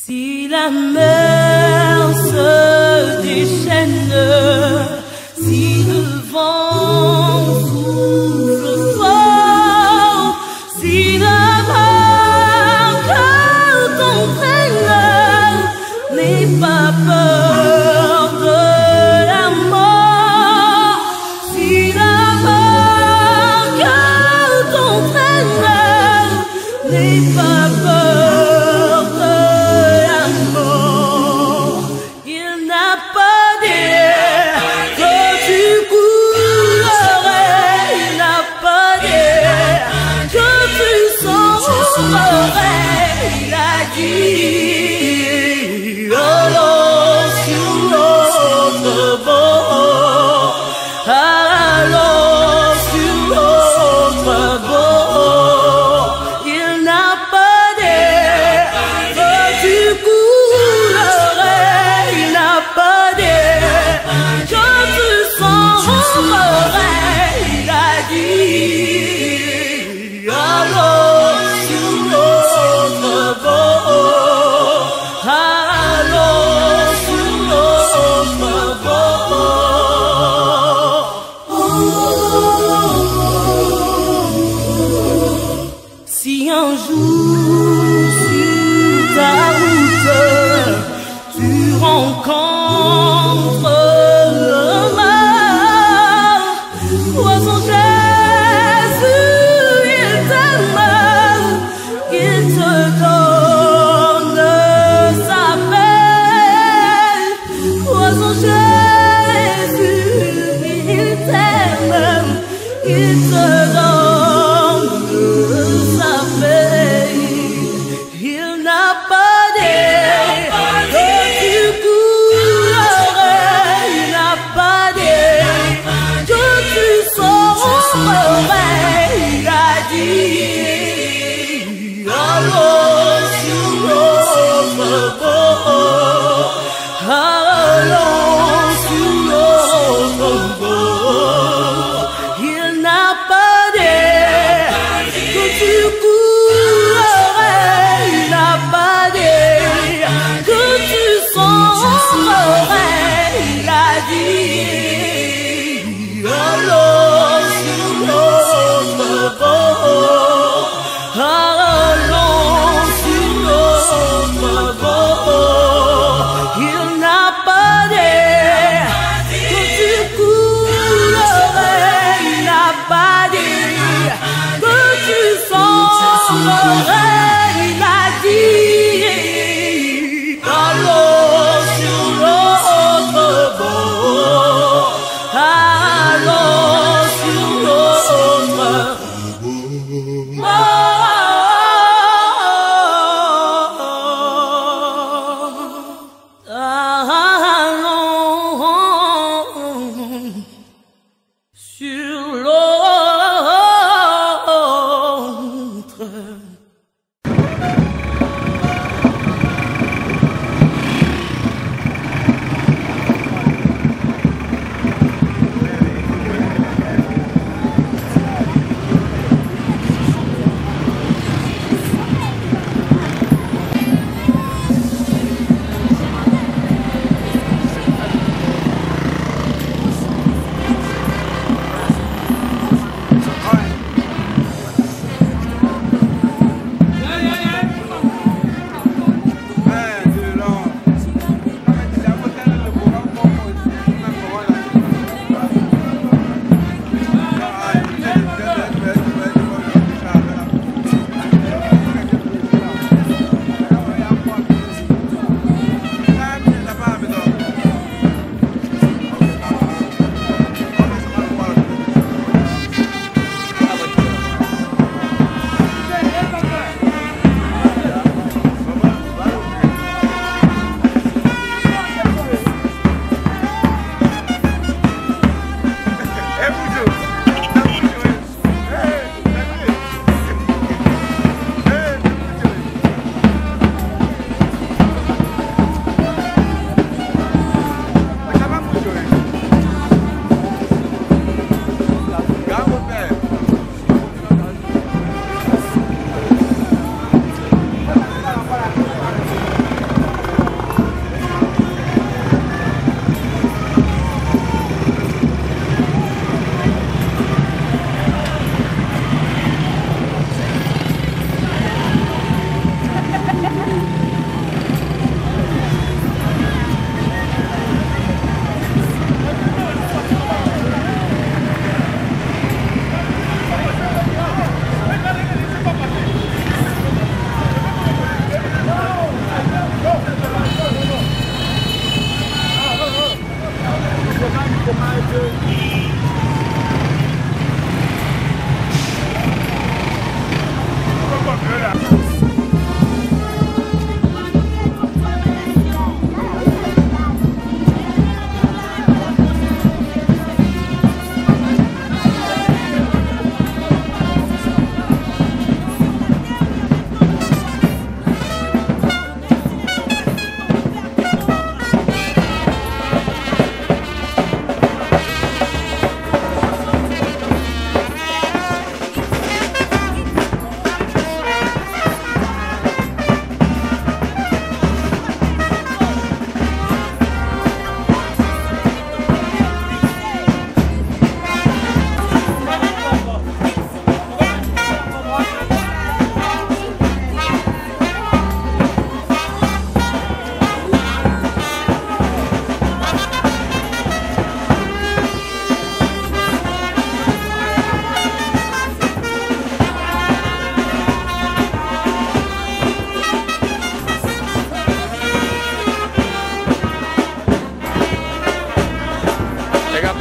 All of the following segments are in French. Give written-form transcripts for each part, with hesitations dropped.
Si la mer se déchaîne, si le vent souffle fort, si la barque t'entraîne, n'aie pas peur de la mort. Si la barque t'entraîne, n'aie pas peur. Il a dit allons sur l'autre bord, allons sur l'autre bord. Il n'a pas dit que tu coulerais, il n'a pas dit que tu sombrerais. Il a dit allons. Si un jour sur ta route tu rencontres le mal, vois son Jésus, il t'aime, il te donne sa paix. Vois son Jésus, il t'aime, il te donne sa paix. Il n'a pas dit que tu coulerais, il n'a pas dit que tu sombrerais. Il a dit allons sur l'autre bord, allons sur l'autre bord. Il n'a pas dit que tu coulerais, il n'a pas dit que tu sombrerais. Il a dit allons sur l'autre bord, allons sur l'autre bord. Il n'a pas dit que tu coulerais, il n'a pas dit que tu sombrerais. Il a dit allons sur l'autre bord.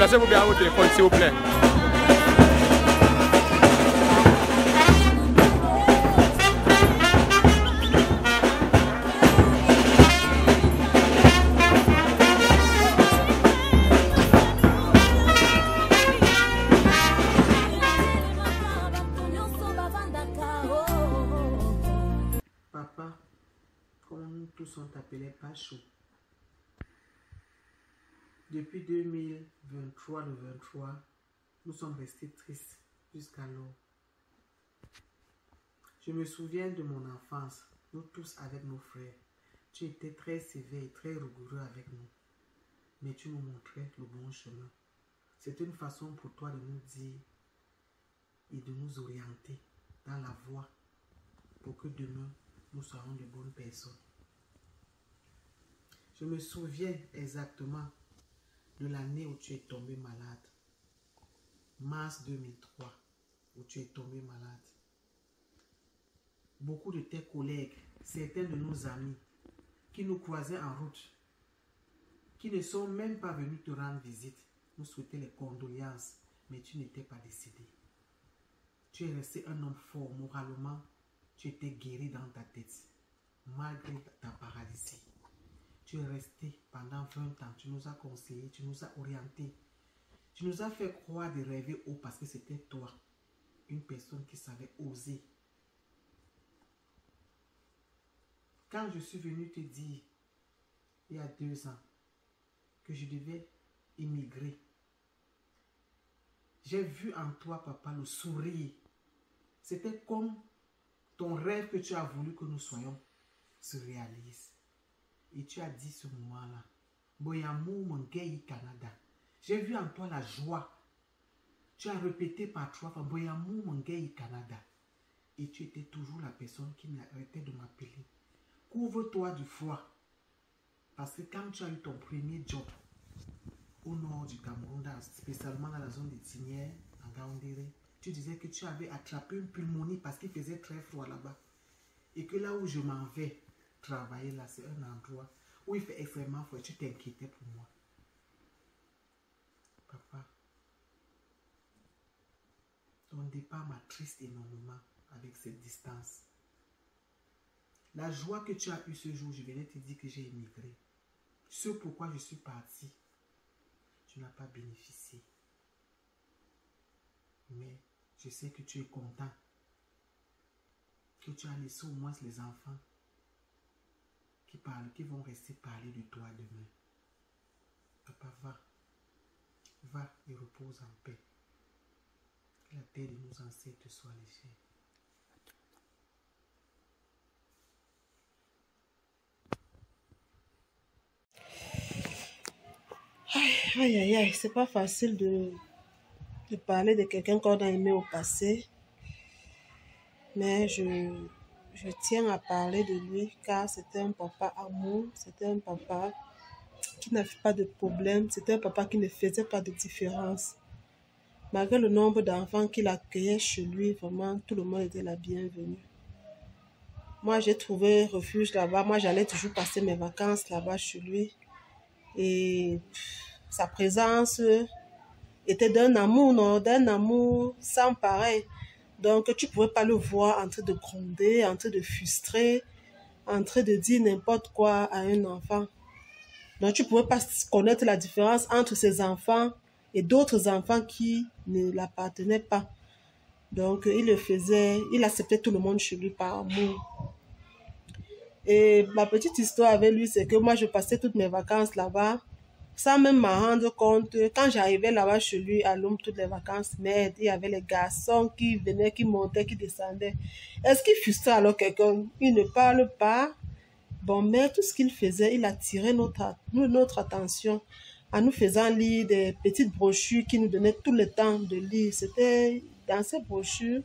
Placez-vous bien à votre téléphone, s'il vous plaît. Papa, comme nous tous on t'appelait Pacho. Depuis 2023, le 23, nous sommes restés tristes jusqu'alors. Je me souviens de mon enfance, nous tous avec nos frères. Tu étais très sévère et très rigoureux avec nous, mais tu nous montrais le bon chemin. C'est une façon pour toi de nous dire et de nous orienter dans la voie pour que demain, nous soyons de bonnes personnes. Je me souviens exactement de l'année où tu es tombé malade. Mars 2003, où tu es tombé malade. Beaucoup de tes collègues, certains de nos amis, qui nous croisaient en route, qui ne sont même pas venus te rendre visite, nous souhaitaient les condoléances, mais tu n'étais pas décédé. Tu es resté un homme fort moralement. Tu étais guéri dans ta tête, malgré ta paralysie. Tu es resté pendant 20 ans, tu nous as conseillé, tu nous as orienté. Tu nous as fait croire de rêver haut parce que c'était toi, une personne qui savait oser. Quand je suis venu te dire, il y a 2 ans, que je devais immigrer, j'ai vu en toi, papa, le sourire. C'était comme ton rêve que tu as voulu que nous soyons se réalise. Et tu as dit ce moment-là, Boyamou Mongei Canada. J'ai vu en toi la joie. Tu as répété par 3 fois, Boyamou Mongei Canada. Et tu étais toujours la personne qui n'arrêtait de m'appeler. Couvre-toi du froid. Parce que quand tu as eu ton premier job au nord du Cameroun, spécialement dans la zone des Tinières, en Gaoundéré, tu disais que tu avais attrapé une pneumonie parce qu'il faisait très froid là-bas. Et que là où je m'en vais travailler, là, c'est un endroit où il fait extrêmement froid. Tu t'inquiétais pour moi. Papa, ton départ m'attriste énormément avec cette distance. La joie que tu as eue ce jour, je venais te dire que j'ai émigré. Ce pourquoi je suis parti, tu n'as pas bénéficié. Mais je sais que tu es content, que tu as laissé au moins les enfants qui parlent, qui vont rester parler de toi demain. Papa, va et repose en paix. Que la terre de nos ancêtres soit légère. Aïe, aïe, aïe, c'est pas facile de parler de quelqu'un qu'on a aimé au passé, mais je tiens à parler de lui car c'était un papa amour, c'était un papa qui n'avait pas de problème, c'était un papa qui ne faisait pas de différence. Malgré le nombre d'enfants qu'il accueillait chez lui, vraiment, tout le monde était la bienvenue. Moi, j'ai trouvé refuge là-bas. Moi, j'allais toujours passer mes vacances là-bas chez lui. Et sa présence était d'un amour, non, d'un amour sans pareil. Donc, tu ne pouvais pas le voir en train de gronder, en train de frustrer, en train de dire n'importe quoi à un enfant. Donc, tu ne pouvais pas connaître la différence entre ses enfants et d'autres enfants qui ne l'appartenaient pas. Donc, il le faisait, il acceptait tout le monde chez lui par amour. Et ma petite histoire avec lui, c'est que moi, je passais toutes mes vacances là-bas, sans même m'en rendre compte. Quand j'arrivais là-bas chez lui, à Lombe, toutes les vacances, merde, il y avait les garçons qui venaient, qui montaient, qui descendaient. Est-ce qu'il frustrait alors quelqu'un? Il ne parle pas. Bon, mais tout ce qu'il faisait, il attirait notre attention en nous faisant lire des petites brochures qu'il nous donnait tout le temps de lire. C'était dans ces brochures,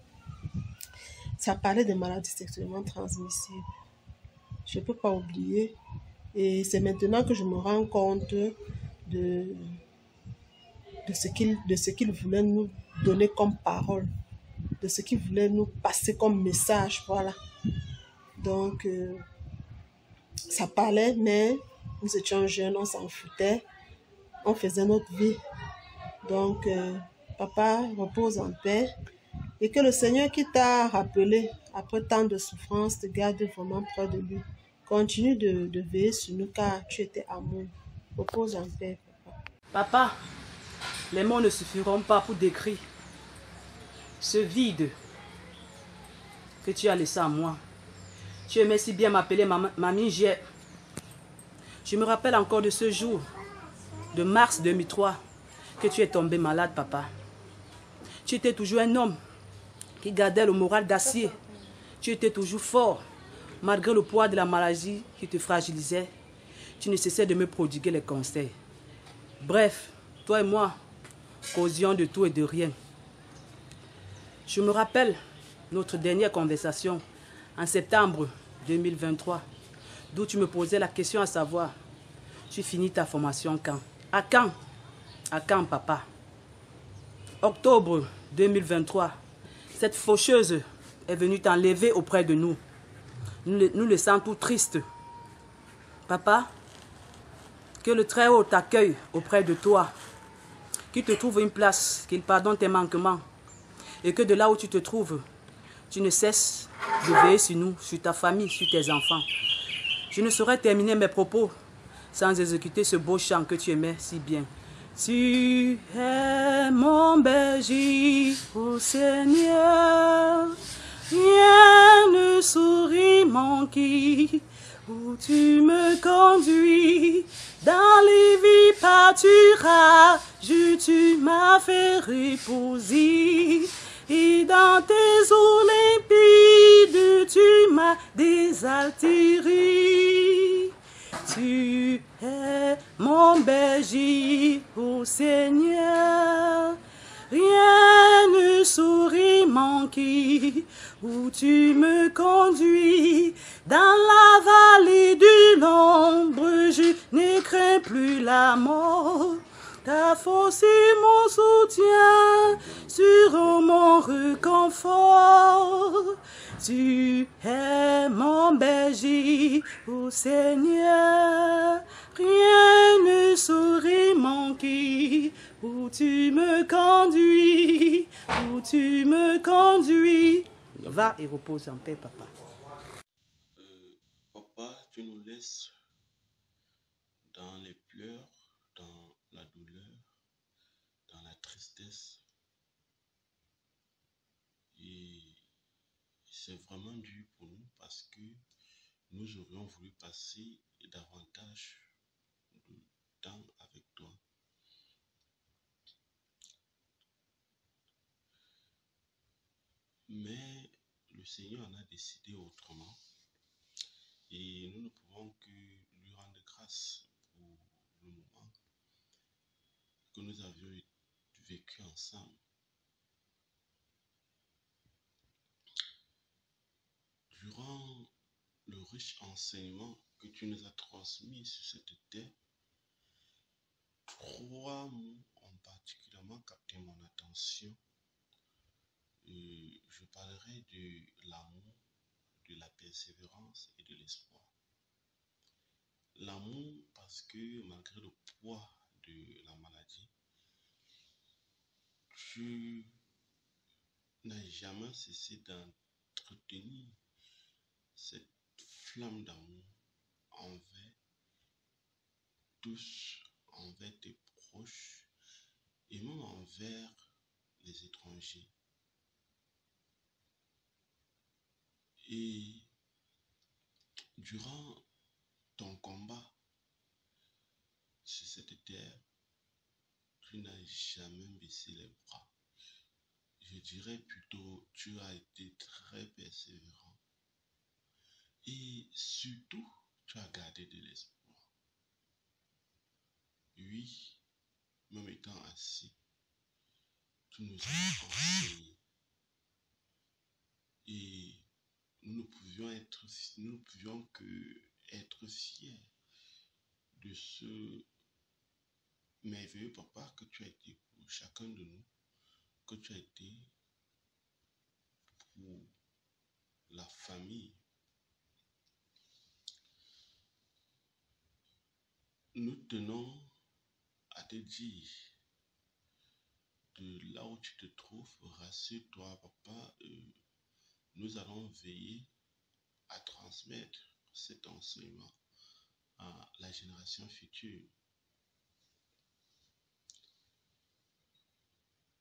ça parlait des maladies sexuellement transmissibles. Je ne peux pas oublier. Et c'est maintenant que je me rends compte de ce qu'il voulait nous donner comme parole, de ce qu'il voulait nous passer comme message, voilà. Donc, ça parlait, mais nous étions jeunes, on s'en foutait, on faisait notre vie. Donc, papa, repose en paix. Et que le Seigneur qui t'a rappelé après tant de souffrances te garde vraiment près de lui. Continue de veiller sur nous car tu étais amour. Repose en paix, papa. Papa, les mots ne suffiront pas pour décrire ce vide que tu as laissé en moi. Tu aimais si bien m'appeler Mamie J. Je me rappelle encore de ce jour, de mars 2003, que tu es tombé malade, papa. Tu étais toujours un homme qui gardait le moral d'acier. Tu étais toujours fort, malgré le poids de la maladie qui te fragilisait. Tu ne cessais de me prodiguer les conseils. Bref, toi et moi, causions de tout et de rien. Je me rappelle notre dernière conversation en septembre 2023, d'où tu me posais la question à savoir, tu finis ta formation quand? À quand? À quand, papa? Octobre 2023, cette faucheuse est venue t'enlever auprès de nous. Nous le sentons tout tristes. Papa, que le Très-Haut t'accueille auprès de toi, qu'il te trouve une place, qu'il pardonne tes manquements, et que de là où tu te trouves, tu ne cesses de veiller sur nous, sur ta famille, sur tes enfants. Je ne saurais terminer mes propos sans exécuter ce beau chant que tu aimais si bien. Tu es mon berger, ô Seigneur, rien ne saurait manquer, où tu me conduis, dans les vies pâturages, tu m'as fait reposer, et dans tes eaux limpides, tu m'as désaltéré. Tu es mon berger, ô Seigneur, rien ne saurait manquer, où tu me conduis, dans la vallée de l'ombre, je ne crains plus la mort. Ta force est mon soutien, sur mon réconfort. Tu es mon berger, ô Seigneur, rien ne saurait manquer, où tu me conduis, où tu me conduis. Va et repose en paix, papa. Papa, tu nous laisses dans les pleurs, dans la douleur, dans la tristesse. Et c'est vraiment dur pour nous parce que nous aurions voulu passer davantage de temps avec toi. Mais le Seigneur en a décidé autrement. Et nous ne pouvons que lui rendre grâce pour le moment que nous avions vécu ensemble. Durant le riche enseignement que tu nous as transmis sur cette terre, 3 mots ont particulièrement capté mon attention. Je parlerai de l'amour, de la persévérance et de l'espoir. L'amour parce que malgré le poids de la maladie, tu n'as jamais cessé d'entretenir cette flamme d'amour envers tous, envers tes proches et même envers les étrangers. Et durant ton combat sur cette terre, tu n'as jamais baissé les bras. Je dirais plutôt, tu as été très persévérant. Et surtout, tu as gardé de l'espoir. Oui, même étant assis, tu nous as enseigné. Et nous ne pouvions que être fiers de ce merveilleux papa que tu as été pour chacun de nous, que tu as été pour la famille. Nous tenons à te dire de là où tu te trouves, rassure-toi, papa, nous allons veiller à transmettre cet enseignement à la génération future.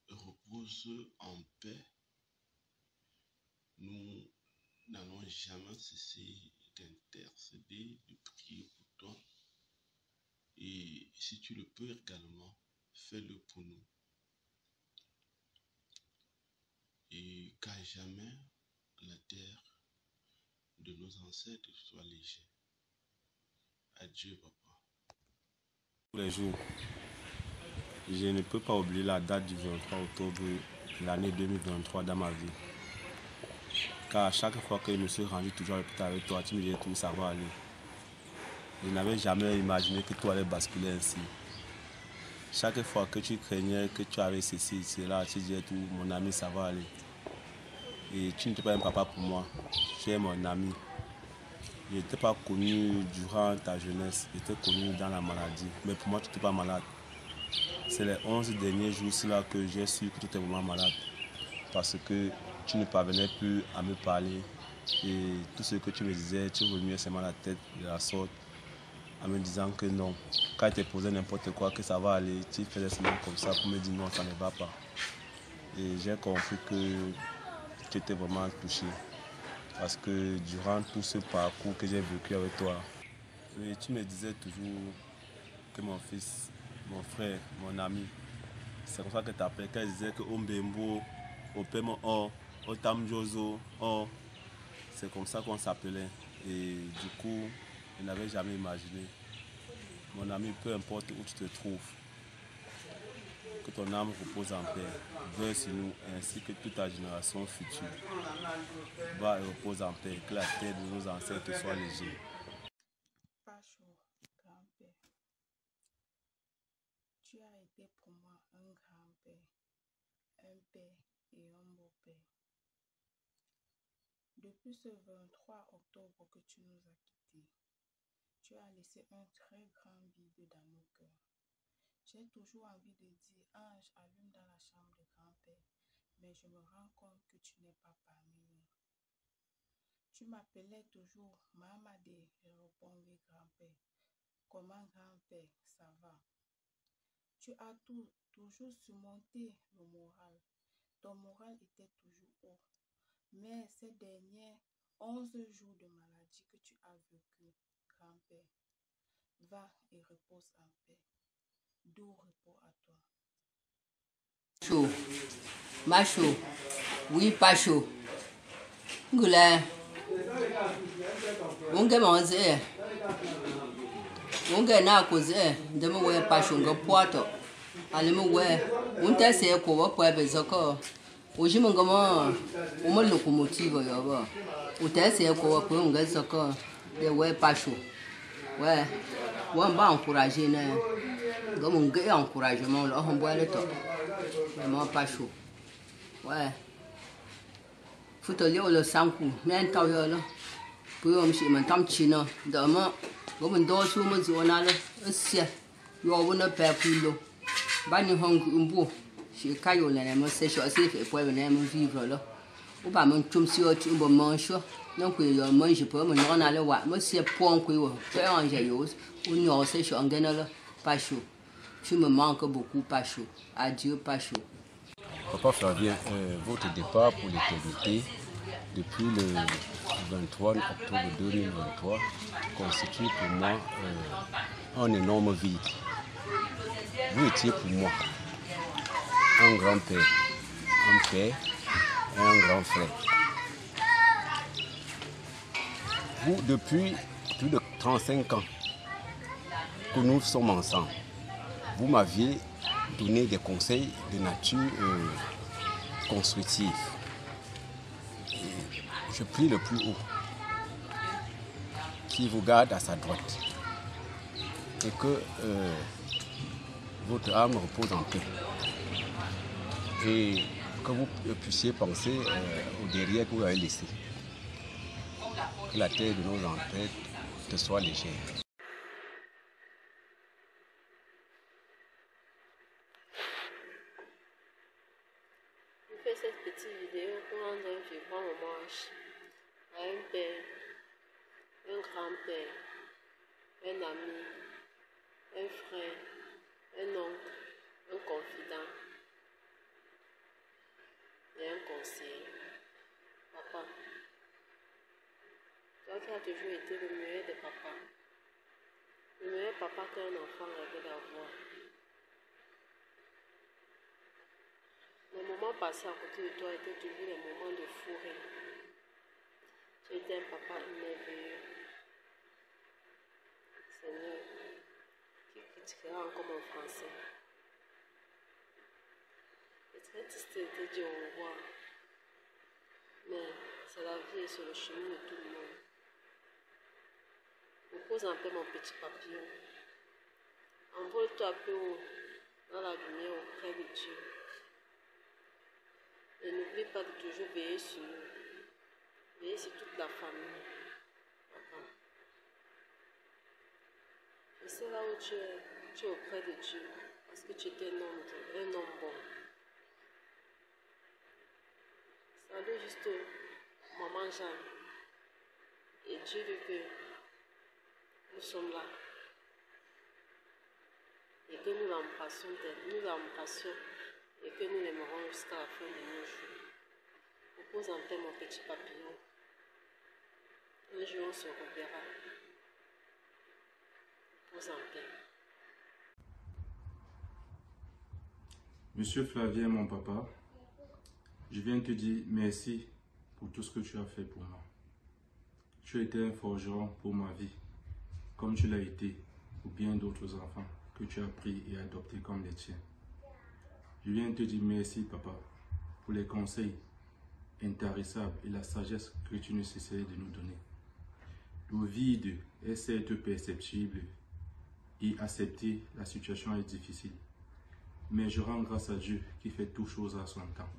Repose en paix. Nous n'allons jamais cesser d'intercéder, de prier pour toi. Et si tu le peux également, fais-le pour nous. Et qu'à jamais la terre de nos ancêtres soit légère. Adieu, papa. Tous les jours, je ne peux pas oublier la date du 23 octobre de l'année 2023 dans ma vie. Car à chaque fois que je me suis rendu toujours à l'hôpital avec toi, tu me disais tout, ça va aller. Je n'avais jamais imaginé que tout allait basculer ainsi. Chaque fois que tu craignais que tu avais ceci, cela, tu disais tout, mon ami, ça va aller. Et tu n'étais pas un papa pour moi, tu es mon ami. Je n'étais pas connu durant ta jeunesse, j'étais connu dans la maladie. Mais pour moi, tu n'étais pas malade. C'est les 11 derniers jours-là que j'ai su que tu étais vraiment malade. Parce que tu ne parvenais plus à me parler. Et tout ce que tu me disais, tu remuais seulement la tête de la sorte, en me disant que non. Quand il te posait n'importe quoi, que ça va aller, tu faisais seulement comme ça pour me dire non, ça ne va pas. Et j'ai compris que tu étais vraiment touché. Parce que durant tout ce parcours que j'ai vécu avec toi, tu me disais toujours que mon fils, mon frère, mon ami, c'est comme ça que tu appelais. Quand il disait que Ombembo, Opemo O, Otamjozo, O, c'est comme ça qu'on s'appelait. Et du coup, je n'avais jamais imaginé. Mon ami, peu importe où tu te trouves, que ton âme repose en paix. Veille sur nous ainsi que toute ta génération future. Va et repose en paix. Que la terre de nos ancêtres soit légère. Pacho, grand-père, tu as été pour moi un grand-père, un père et un beau-père. Depuis ce 23 octobre que tu nous as quittés, tu as laissé un très grand vide dans nos cœurs. J'ai toujours envie de dire « Ange, allume dans la chambre de grand-père », mais je me rends compte que tu n'es pas parmi nous. Tu m'appelais toujours « Mamadé », je réponds « Oui, grand-père ». « Comment, grand-père, ça va ?» Tu as toujours surmonté le moral. Ton moral était toujours haut. Mais ces derniers 11 jours de maladie que tu as vécu, grand-père, va et repose en paix. Doux repos à toi. Chaud. Macho. Oui, pas chaud. Goulin. On gagne manger. On gagne à cause de me voir pas chaud. On poitou. Allez me voir. On t'a essayé quoi pour avoir ça quoi. Aujourd'hui mon gamin, on me locomotive là-bas. On t'a essayé quoi pour on gagne ça quoi. De ouais pas chaud. Ouais. On va encourager né. Comme on gagne encouragement là, on boit le temps. Vraiment pas chaud. Ouais. Faut te dire le sang coup. Mais t'as eu là. Puis on me m'en tam chino. Demain, comme on dort sur mon zone là, c'est. Yo on ne perd plus l'eau. Bani hong umbo. Je caillou là, moi c'est chaud, c'est fait pour venir me vivre là. Ou pas mon chum si tu me manges. Donc il mange pas, mon on a le wa. Moi c'est point quoi. Tu as un jaillot. On y a c'est chaud en gagne là. Pas chaud. Tu me manques beaucoup, pas chaud. Adieu, pas chaud. Papa Flavien, votre départ pour l'éternité depuis le 23 octobre 2023 constitue pour moi un énorme vide. Vous étiez pour moi un grand-père, un père et un grand frère. Vous, depuis plus de 35 ans que nous sommes ensemble, vous m'aviez donné des conseils de nature constructive. Et je prie le plus haut qui vous garde à sa droite et que votre âme repose en paix et que vous puissiez penser au derrière que vous avez laissé. Que la terre de nos ancêtres te soit légère. proches, à un père, un grand-père, un ami, un frère, un oncle, un confident et un conseiller. Papa, toi qui as toujours été le meilleur des papas, le meilleur papa qu'un enfant rêvait d'avoir. Les moments passés à côté de toi étaient toujours des moments de fou rire. Tu étais un papa merveilleux. Seigneur, qui critiquera encore mon français. C'est très triste de te dire au revoir. Mais c'est la vie et c'est le chemin de tout le monde. Repose en paix mon petit papillon. Envole-toi peu haut dans la lumière auprès de Dieu. Et n'oublie pas de toujours veiller sur nous. Veiller sur toute la famille. Papa. Je sais là où tu es auprès de Dieu. Parce que tu étais un homme bon. Salut juste maman Jeanne. Et Dieu veut que nous sommes là. Et que nous l'embrassions et que nous l'aimerons jusqu'à la fin de nos jours. Repose en paix mon petit papillon. Un jour on se reverra. Repose en paix. Monsieur Flavien, mon papa, je viens te dire merci pour tout ce que tu as fait pour moi. Tu as été un forgeron pour ma vie, comme tu l'as été pour bien d'autres enfants que tu as pris et adoptés comme les tiens. Je viens te dire merci, papa, pour les conseils intarissables et la sagesse que tu ne cessais de nous donner. Le vide est certes perceptible et accepter la situation est difficile. Mais je rends grâce à Dieu qui fait toutes choses à son temps.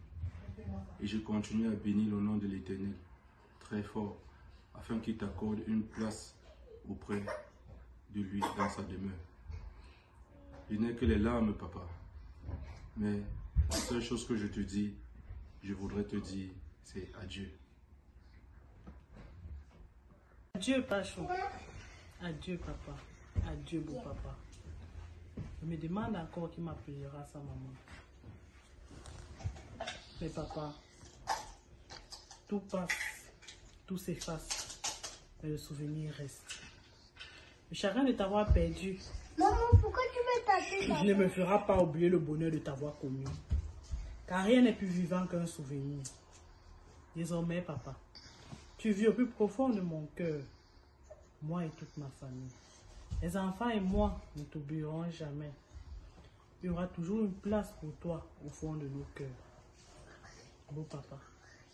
Et je continue à bénir le nom de l'Éternel très fort afin qu'il t'accorde une place auprès de lui dans sa demeure. Je n'ai que les larmes, papa. Mais la seule chose que je te dis, je voudrais te dire, c'est adieu. Adieu, Pachou. Adieu, papa. Adieu, beau papa. Je me demande encore qui m'appellera sa maman. Mais papa, tout passe, tout s'efface, mais le souvenir reste. Le chagrin de t'avoir perdu, maman, pourquoi tu veux taper? ne me fera pas oublier le bonheur de t'avoir connu. Car rien n'est plus vivant qu'un souvenir. Désormais, papa, tu vis au plus profond de mon cœur, moi et toute ma famille. Les enfants et moi ne t'oublieront jamais. Il y aura toujours une place pour toi au fond de nos cœurs. Beau papa,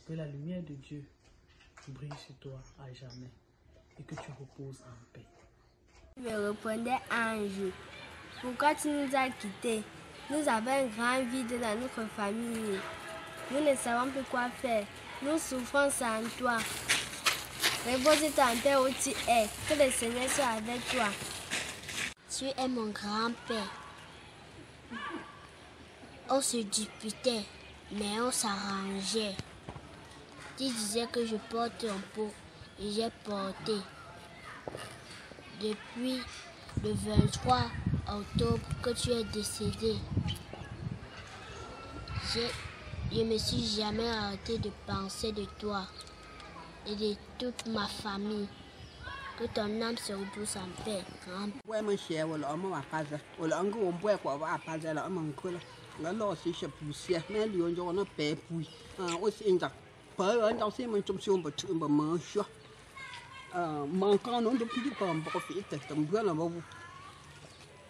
que la lumière de Dieu brille sur toi à jamais et que tu reposes en paix. Je me répondais Ange, pourquoi tu nous as quittés? Nous avons un grand vide dans notre famille. Nous ne savons plus quoi faire. Nous souffrons sans toi. Repose-toi en paix où tu es. Que le Seigneur soit avec toi. Tu es mon grand-père. On se disputait, mais on s'arrangeait. Tu disais que je porte un pot et j'ai porté. Depuis le 23 octobre que tu es décédé, je ne me suis jamais arrêté de penser de toi et de toute ma famille. Que ton âme se repose en paix.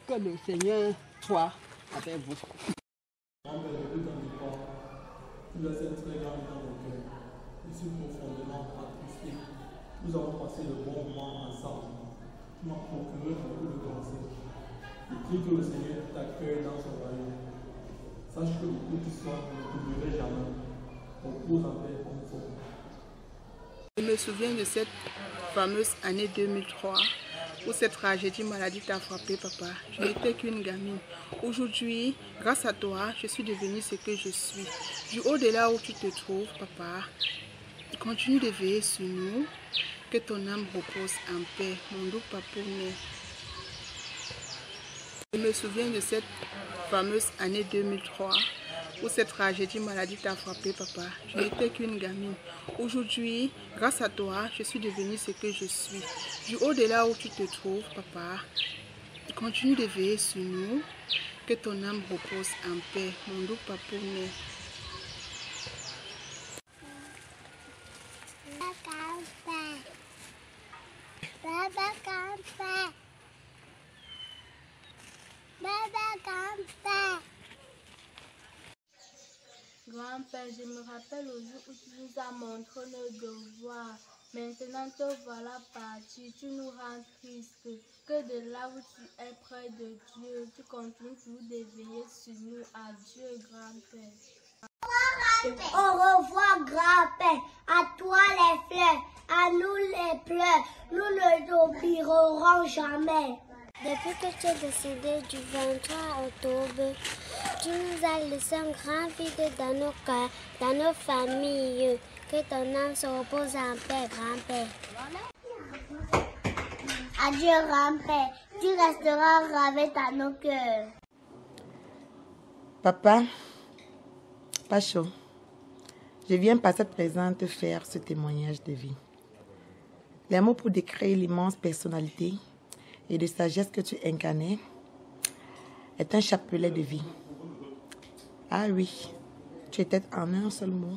Que le Seigneur soit avec vous. Tu laisses un très grand dans mon cœur. Je suis profondément attristé. Nous avons passé de bons moments ensemble. Tu m'as procuré beaucoup de conseils. Je prie que le Seigneur t'accueille dans son royaume. Sache que beaucoup d'histoires ne t'oublierai jamais. Repose en paix comme il faut. Je me souviens de cette fameuse année 2003 où cette tragédie maladie t'a frappé, papa. Je n'étais qu'une gamine. Aujourd'hui, grâce à toi, je suis devenue ce que je suis. Du haut de là où tu te trouves, papa, Continue de veiller sur nous. Que ton âme repose en paix, mon doux papounet. Je me souviens de cette fameuse année 2003 où cette tragédie maladie t'a frappé, papa. Je n'étais qu'une gamine. Aujourd'hui, grâce à toi, je suis devenue ce que je suis. Du haut de là où tu te trouves, papa, continue de veiller sur nous. Que ton âme repose en paix, mon doux papounet. Grand-père, je me rappelle au jour où tu nous as montré nos devoirs. Maintenant te voilà parti, tu nous rends tristes. Que de là où tu es près de Dieu, tu continues toujours de veiller sur nous. Adieu, grand-père. Au revoir, grand-père. À toi les fleurs, à nous les pleurs. Nous ne t'oublierons jamais. Depuis que tu es décédé du 23 octobre, tu nous as laissé un grand vide dans nos cœurs, dans nos familles. Que ton âme se repose en paix, grand-père. Adieu, grand-père. Tu resteras gravé dans nos cœurs. Papa, Pacho, je viens par cette présente te faire ce témoignage de vie. Les mots pour décrire l'immense personnalité et de sagesse que tu incarnais est un chapelet de vie. Ah oui, tu étais en un seul mot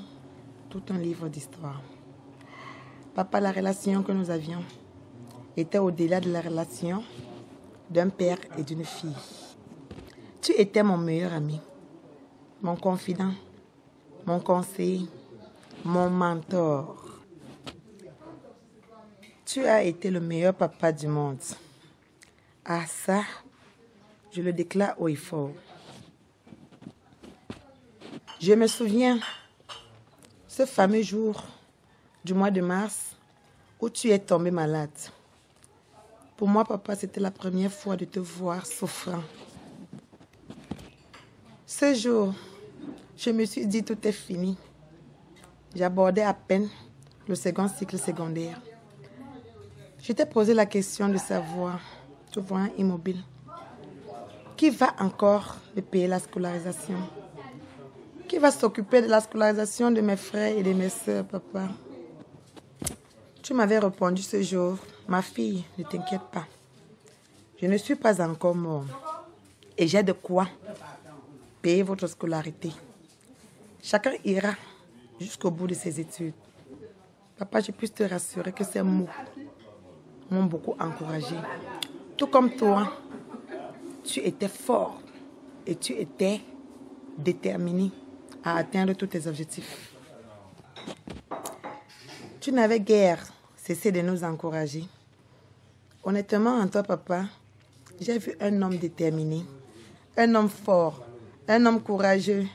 tout un livre d'histoire. Papa, la relation que nous avions était au-delà de la relation d'un père et d'une fille. Tu étais mon meilleur ami, mon confident, mon conseiller, mon mentor. Tu as été le meilleur papa du monde. Ah ça, je le déclare haut et fort. Je me souviens, ce fameux jour du mois de mars où tu es tombé malade. Pour moi, papa, c'était la première fois de te voir souffrant. Ce jour, je me suis dit tout est fini. J'abordais à peine le second cycle secondaire. Je t'ai posé la question de savoir, te voyant immobile, qui va encore me payer la scolarisation? Qui va s'occuper de la scolarisation de mes frères et de mes sœurs, papa? Tu m'avais répondu ce jour, ma fille, ne t'inquiète pas. Je ne suis pas encore mort et j'ai de quoi payer votre scolarité. Chacun ira jusqu'au bout de ses études. Papa, je puis te rassurer que ces mots m'ont beaucoup encouragé. Tout comme toi, tu étais fort et tu étais déterminé à atteindre tous tes objectifs. Tu n'avais guère cessé de nous encourager. Honnêtement, en toi, papa, j'ai vu un homme déterminé, un homme fort, un homme courageux,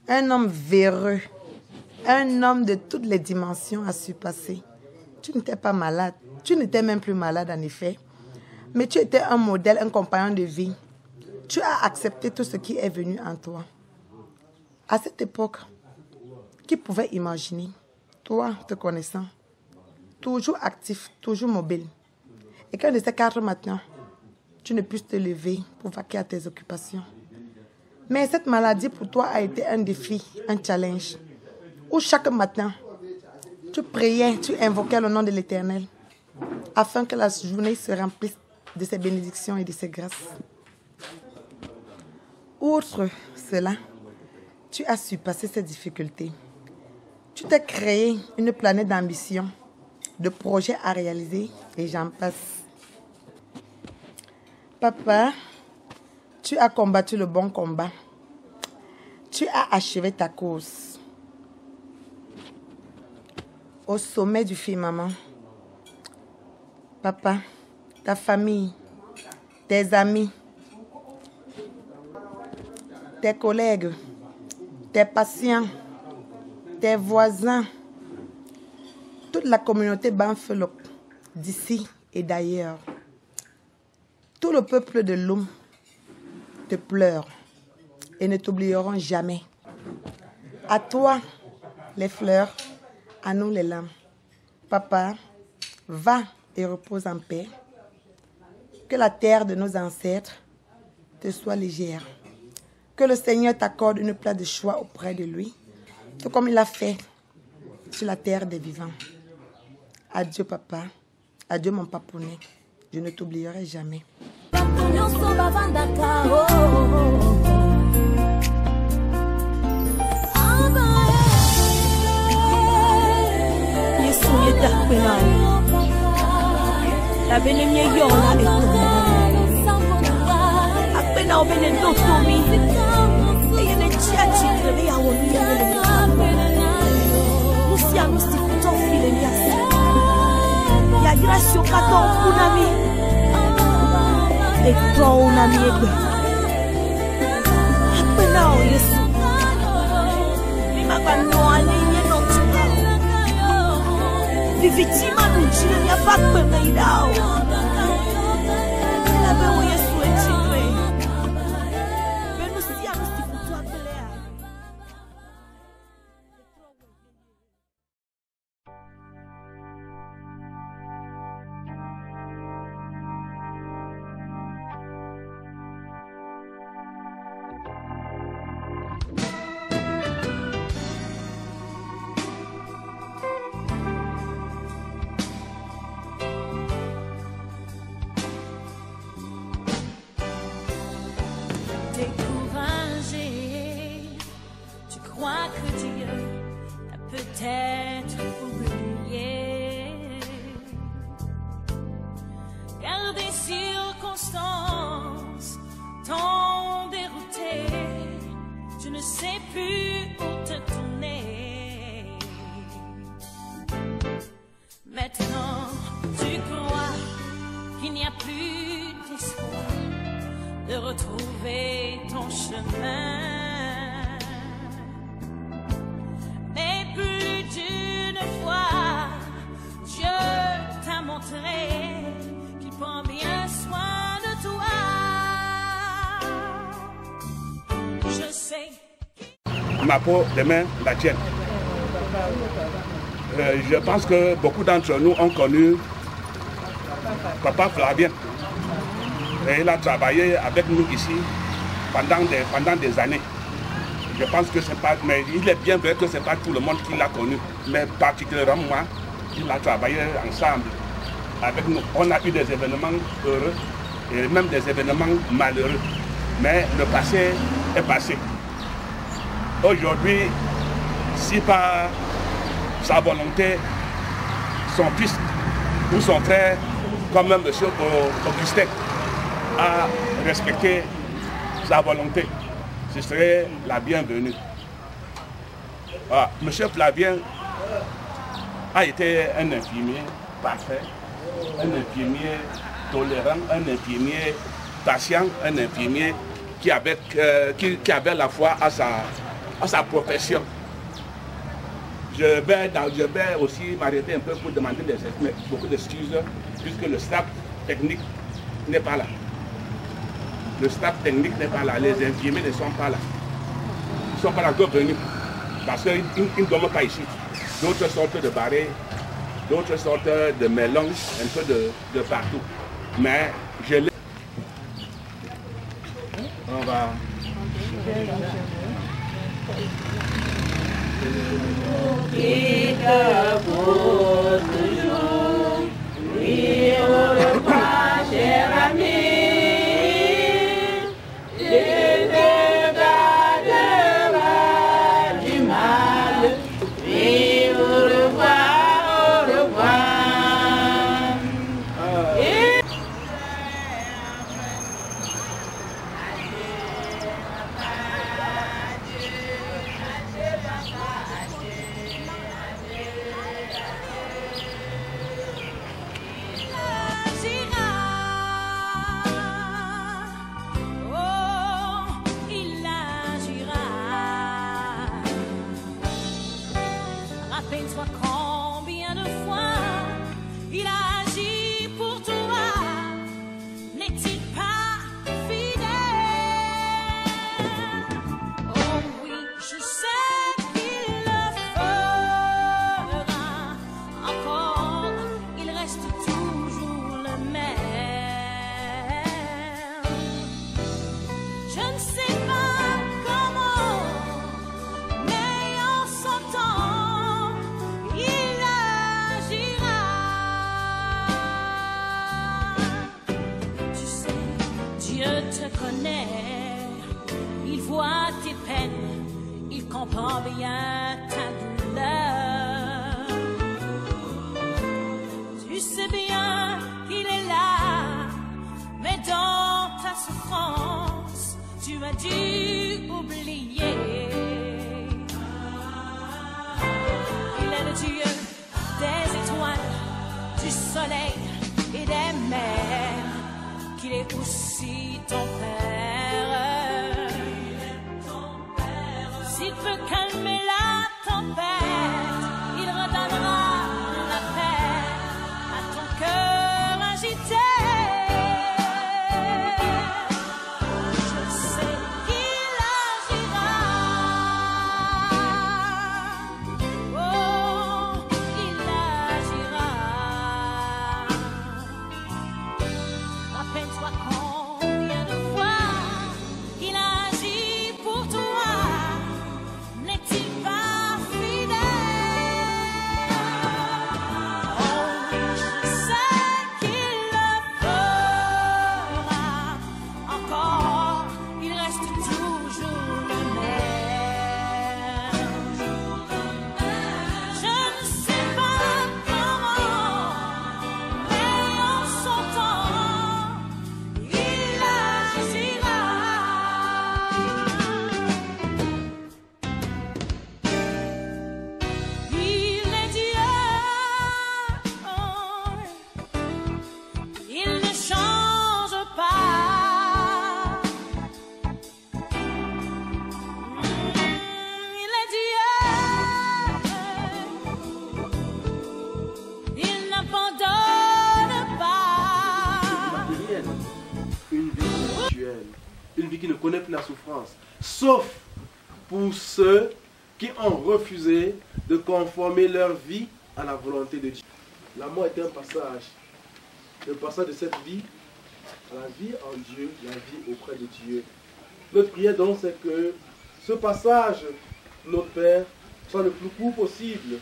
un homme véreux, un homme de toutes les dimensions à surpasser. Tu n'étais pas malade, tu n'étais même plus malade en effet, mais tu étais un modèle, un compagnon de vie. Tu as accepté tout ce qui est venu en toi. À cette époque, qui pouvait imaginer, toi, te connaissant, toujours actif, toujours mobile, et qu'un de ces 4 matins, tu ne puisses te lever pour vaquer à tes occupations. Mais cette maladie pour toi a été un défi, un challenge, où chaque matin, tu priais, tu invoquais le nom de l'Éternel, afin que la journée se remplisse de ses bénédictions et de ses grâces. Outre cela, tu as surpassé ces difficultés. Tu t'es créé une planète d'ambition, de projets à réaliser, et j'en passe. Papa, tu as combattu le bon combat. Tu as achevé ta cause. Au sommet du firmament. Papa, ta famille, tes amis, tes collègues, tes patients, tes voisins, toute la communauté Banfelop, d'ici et d'ailleurs, tout le peuple de Loum te pleure et ne t'oublieront jamais. À toi, les fleurs, À nous les lames. Papa, va et repose en paix. Que la terre de nos ancêtres te soit légère. Que le Seigneur t'accorde une place de choix auprès de lui, tout comme il a fait sur la terre des vivants. Adieu papa, adieu mon papounet, je ne t'oublierai jamais. Découragé, tu crois que Dieu a peut-être oublié, car des circonstances t'ont dérouté, tu ne sais plus où te tourner. Maintenant tu crois qu'il n'y a plus d'espoir de retrouver ton chemin. Mais plus d'une fois, Dieu t'a montré qu'il prend bien soin de toi. Je sais. Ma peau, demain, la tienne. Je pense que beaucoup d'entre nous ont connu Papa Flavien. Et il a travaillé avec nous ici pendant des années. Je pense que c'est pas, mais il est bien vrai que c'est pas tout le monde qui l'a connu, mais particulièrement moi, il a travaillé ensemble avec nous. On a eu des événements heureux et même des événements malheureux, mais le passé est passé. Aujourd'hui, si par sa volonté, son fils ou son frère, comme M. Augustin, à respecter sa volonté, ce serait la bienvenue. M. Flavien a été un infirmier parfait, un infirmier tolérant, un infirmier patient, un infirmier qui avait la foi à sa profession. Je vais aussi m'arrêter un peu pour demander beaucoup d'excuses, puisque le staff technique n'est pas là. Le staff technique n'est pas là, les infirmiers ne sont pas là. Ils ne sont pas encore venus parce qu'ils ne dorment pas ici. D'autres sortent de barrés, d'autres sortent de mélange, un peu de partout. Mais je l'ai. On va. Qui te vaut toujours, oui, au revoir, cher ami. Dieu te connaît, il voit tes peines, il comprend bien ta douleur. Tu sais bien qu'il est là, mais dans ta souffrance, tu as dû oublier. Il est le Dieu des étoiles, du soleil et des mers, qu'il est aussi ton Père. S'il peut calmer la tempête, il redonnera la paix à ton cœur agité. Je sais qu'il agira. Oh, il agira. Rappelle-toi combien de fois il a agi pour toi. N'est-il pas fidèle? Oh, je sais qu'il le fera encore. Il reste toujours le même. Je ne sais pas comment, mais en son temps, il agira. Il est Dieu, il ne change pas. Il est Dieu, il n'abandonne pas. Matérielle, une vie spirituelle, une vie qui ne connaît plus la souffrance, sauf pour ceux qui ont refusé de conformer leur vie à la volonté de Dieu. La mort est un passage, le passage de cette vie à la vie en Dieu, la vie auprès de Dieu. Notre prière donc, c'est que ce passage, notre Père, soit le plus court possible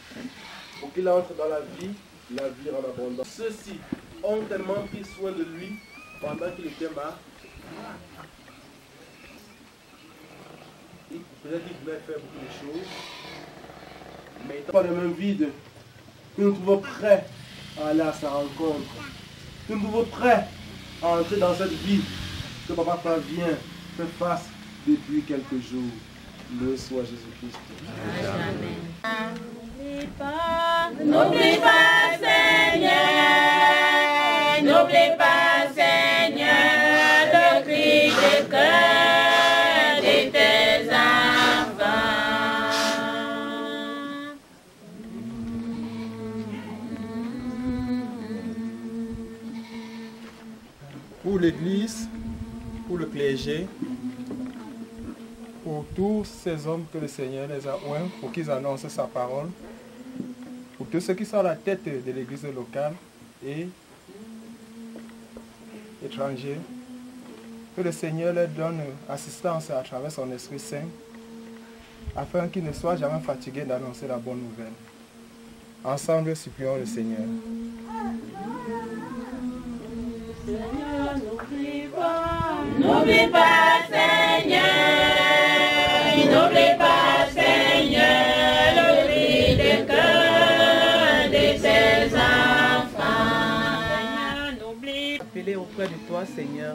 pour qu'il entre dans la vie en abondance. Ceux-ci ont tellement pris soin de lui pendant qu'il était malade. Peut-être qu'il voulait faire beaucoup de choses, mais étant pas les mains vides, que nous trouvons prêts à aller à sa rencontre, que nous trouvons prêts à entrer dans cette vie que Papa vient faire face depuis quelques jours. Le soit Jésus-Christ. Amen. N'oublie pas, Seigneur, n'oublie pas, Seigneur, le cri de cœur de tes enfants. Pour l'Église, pour le clergé, pour tous ces hommes que le Seigneur les a oints pour qu'ils annoncent sa parole, pour tous ceux qui sont à la tête de l'Église locale et étrangers, que le Seigneur leur donne assistance à travers son Esprit Saint, afin qu'ils ne soient jamais fatigués d'annoncer la bonne nouvelle. Ensemble, supplions le Seigneur. Seigneur, n'oublie pas, Seigneur, n'oublie pas, Seigneur, le cri de cœur de tes enfants. Seigneur, n'oublie pas. Appeler auprès de toi, Seigneur,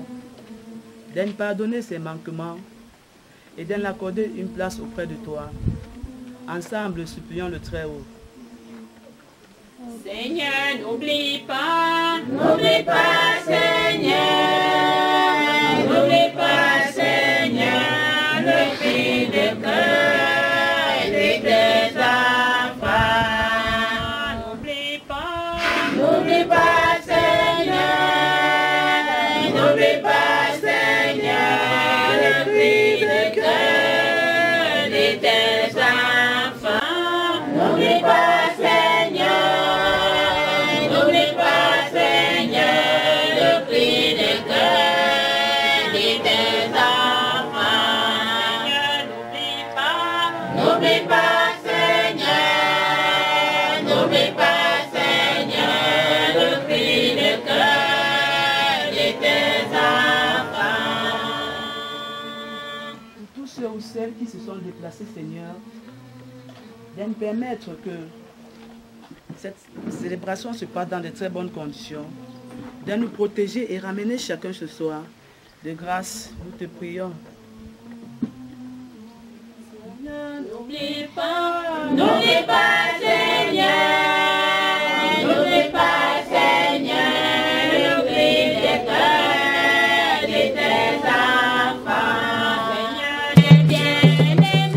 de nous pardonner ses manquements et de nous accorder une place auprès de toi. Ensemble, supplions le Très-Haut. Seigneur, n'oublie pas, Seigneur, n'oublie pas, Seigneur, le cri de cœur de tes enfants. N'oublie pas, Seigneur, n'oublie pas, Seigneur, le cri de cœur de tes enfants. N'oublie pas, Seigneur. N'oublie pas, Seigneur, le cri de cœur de tes enfants. N'oublie pas, Seigneur, n'oublie pas, Seigneur, le cri de cœur de tes enfants. celles qui se sont déplacées, Seigneur, de nous permettre que cette célébration se passe dans de très bonnes conditions, de nous protéger et ramener chacun ce soir. De grâce, nous te prions. N'oublie pas, Seigneur, n'oublie pas, Seigneur, n'oublie les cœurs de tes enfants, Seigneur, les bien-aimés,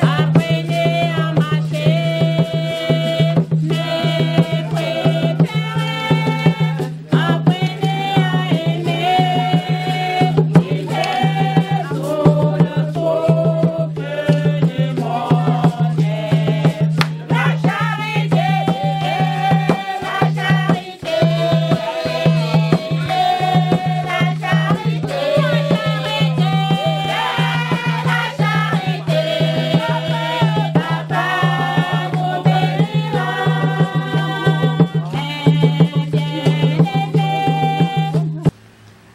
apprenez à marcher, mes préférés, apprenez à aimer, il est sous le feu du monde. La charité, la charité, la charité, Papa vous bénira.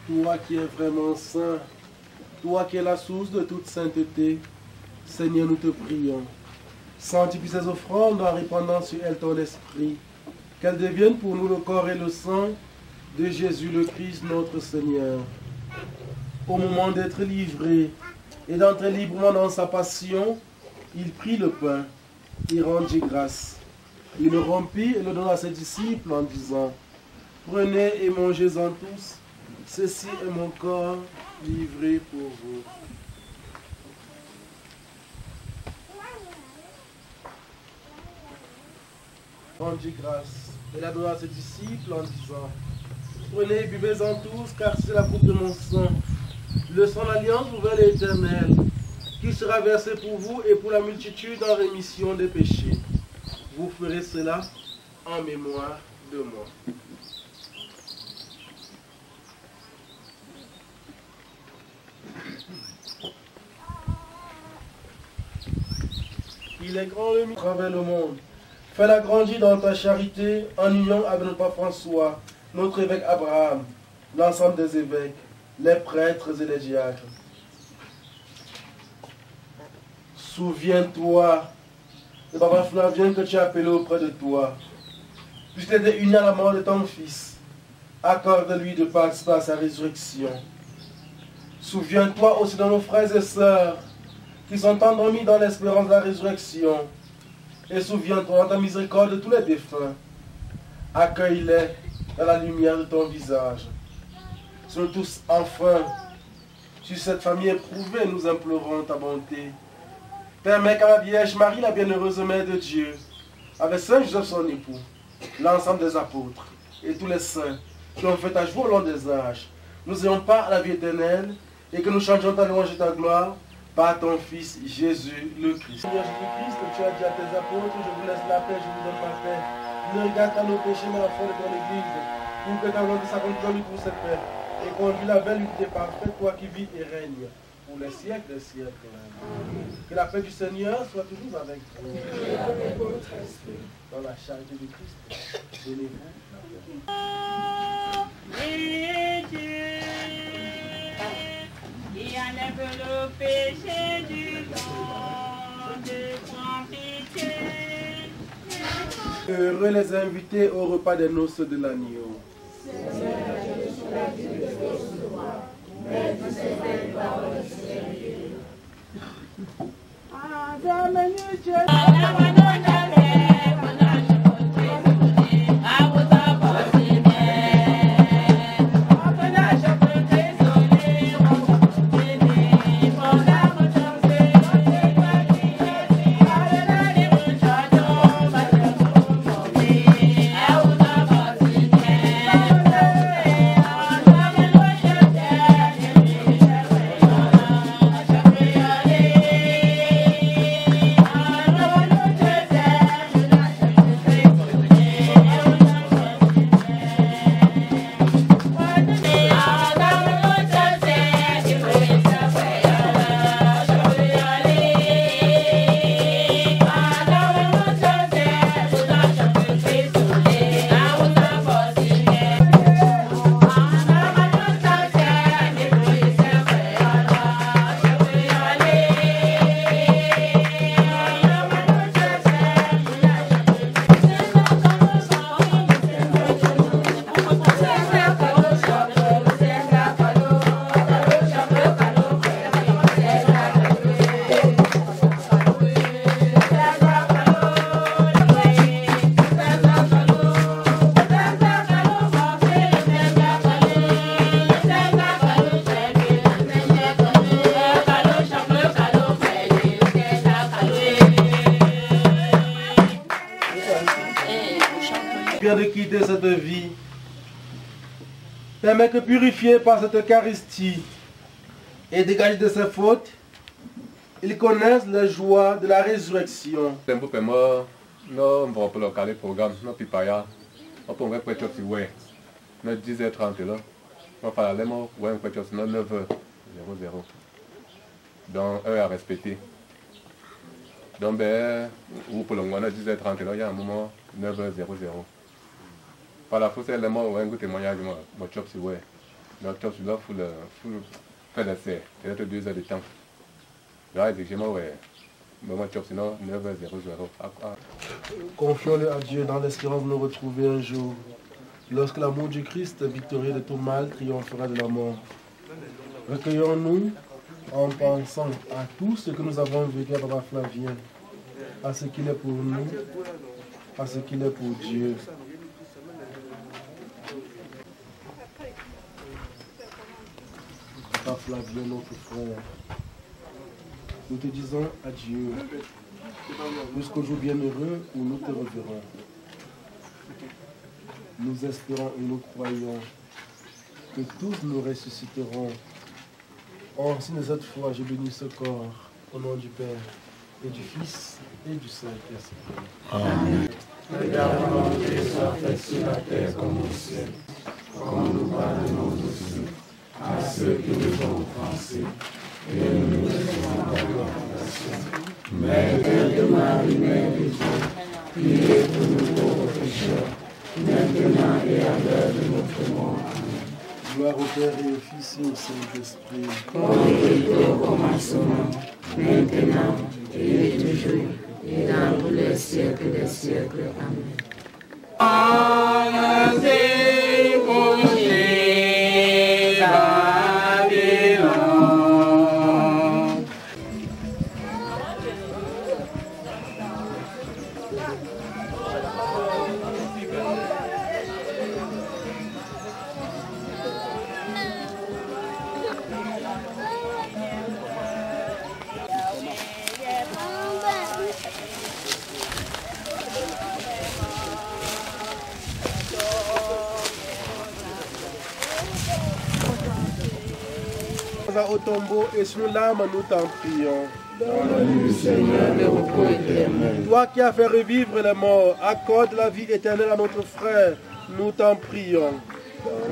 Toi qui es vraiment saint, toi qui es la source de toute sainteté, Seigneur, nous te prions. Sanctifie ces offrandes en répandant sur elles ton esprit, qu'elles deviennent pour nous le corps et le sang de Jésus le Christ, notre Seigneur. Au moment d'être livré et d'entrer librement dans sa passion, il prit le pain, il rendit grâce. Il le rompit et le donna à ses disciples en disant, prenez et mangez-en tous, ceci est mon corps livré pour vous. Rendit grâce. Il a donné à ses disciples en disant, prenez et buvez-en tous, car c'est la coupe de mon sang, le sang d'alliance nouvelle et éternelle, qui sera versé pour vous et pour la multitude en rémission des péchés. Vous ferez cela en mémoire de moi. Il est grand le à travers le monde. Fais-la grandir dans ta charité en union avec notre papa François, notre évêque Abraham, l'ensemble des évêques, les prêtres et les diacres. Souviens-toi de papa Flavien que tu as appelé auprès de toi. Puisqu'il était uni à la mort de ton fils, accorde-lui de participer à sa résurrection. Souviens-toi aussi de nos frères et sœurs qui sont endormis dans l'espérance de la résurrection. Et souviens-toi dans ta miséricorde de tous les défunts. Accueille-les dans la lumière de ton visage. Sur tous, enfin, sur cette famille éprouvée, nous implorons ta bonté. Permets qu'à la Vierge Marie, la bienheureuse Mère de Dieu, avec Saint Joseph son époux, l'ensemble des apôtres et tous les saints qui ont fait ta joie au long des âges, nous ayons part à la vie éternelle et que nous changeons ta louange et ta gloire par ton Fils Jésus le Christ. Seigneur Jésus-Christ, tu as dit à tes apôtres, je vous laisse la paix, je vous donne ma paix. Ne regarde pas nos péchés, mais la foi de ton Église, pour que ta volonté s'accomplisse en lui pour cette paix. Et conduis la belle unité parfaite, toi qui vis et règnes pour les siècles des siècles. Que la paix du Seigneur soit toujours avec vous. Dans la charité du Christ, donnez-vous la paix. Et Dieu, qui enlève le péché du monde, prends pitié. Heureux les invités au repas des noces de l'agneau. Yeah. Permets que purifié par cette Eucharistie et dégagé de ses fautes, ils connaissent les joies de la résurrection. Tempo pemo no mvopo local programme no pipaya. On peut mettre quelque chose ouais. No 10h30 là. On parle les mots ouais quelque chose no 9h00. Donc heure à respecter. Donc ben ou pour le moment 10h30 là il y a un moment 9h00. Par la fois c'est les mots ouais un témoignage mon job c'est ouais. Notre job c'est là faut faire l'essai. Peut-être 2 heures de temps. Là, effectivement, ouais. Mon job, sinon, 9h00. Confions-le à Dieu dans l'espérance de nous retrouver un jour, lorsque l'amour du Christ, victorieux de tout mal, triomphera de la mort. Recueillons-nous en pensant à tout ce que nous avons vécu à Papa Flavien, à ce qu'il est pour nous, à ce qu'il est pour Dieu. Papa Flavien, notre frère, nous te disons adieu jusqu'au jour bienheureux où nous te reverrons. Nous espérons et nous croyons que tous nous ressusciterons. En signe de cette foi, je bénis ce corps au nom du Père et du Fils et du Saint-Esprit. Amen. Regarde-moi tes soins faits sur la terre comme au ciel, comme nous pardonnons aussi à ceux qui nous ont offensés. Et ne nous laissons pas dans la tentation, mais Vierge Marie, Mère de Dieu, priez pour nous pauvres pécheurs, maintenant et à l'heure de notre mort. Amen. Gloire au Père et au Fils et au Saint-Esprit. Comme il était au commencement, maintenant et toujours, et dans tous les siècles des siècles. Amen. Au tombeau et sur nos larmes, nous t'en prions. Donne-nous, Seigneur, le repos éternel. Toi qui as fait revivre les morts, accorde la vie éternelle à notre frère, nous t'en prions.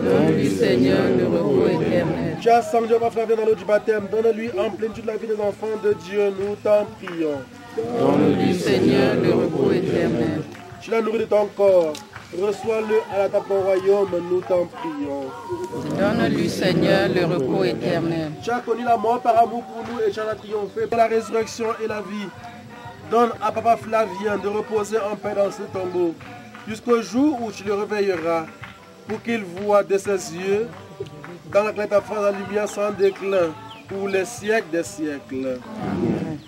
Donne-lui, Seigneur, le repos éternel. Tu as sanctifié ma frère dans l'eau du baptême, donne-lui en plénitude la vie des enfants de Dieu, nous t'en prions. Donne-lui, Seigneur, le repos éternel. Tu l'as nourri de ton corps, reçois-le à la table de ton royaume, nous t'en prions. Donne-lui, Seigneur, le repos éternel. Tu as connu la mort par amour pour nous et tu en as triomphé par la résurrection et la vie. Donne à Papa Flavien de reposer en paix dans ce tombeau, jusqu'au jour où tu le réveilleras, pour qu'il voie de ses yeux, dans la clarté de la lumière sans déclin, pour les siècles des siècles. Amen.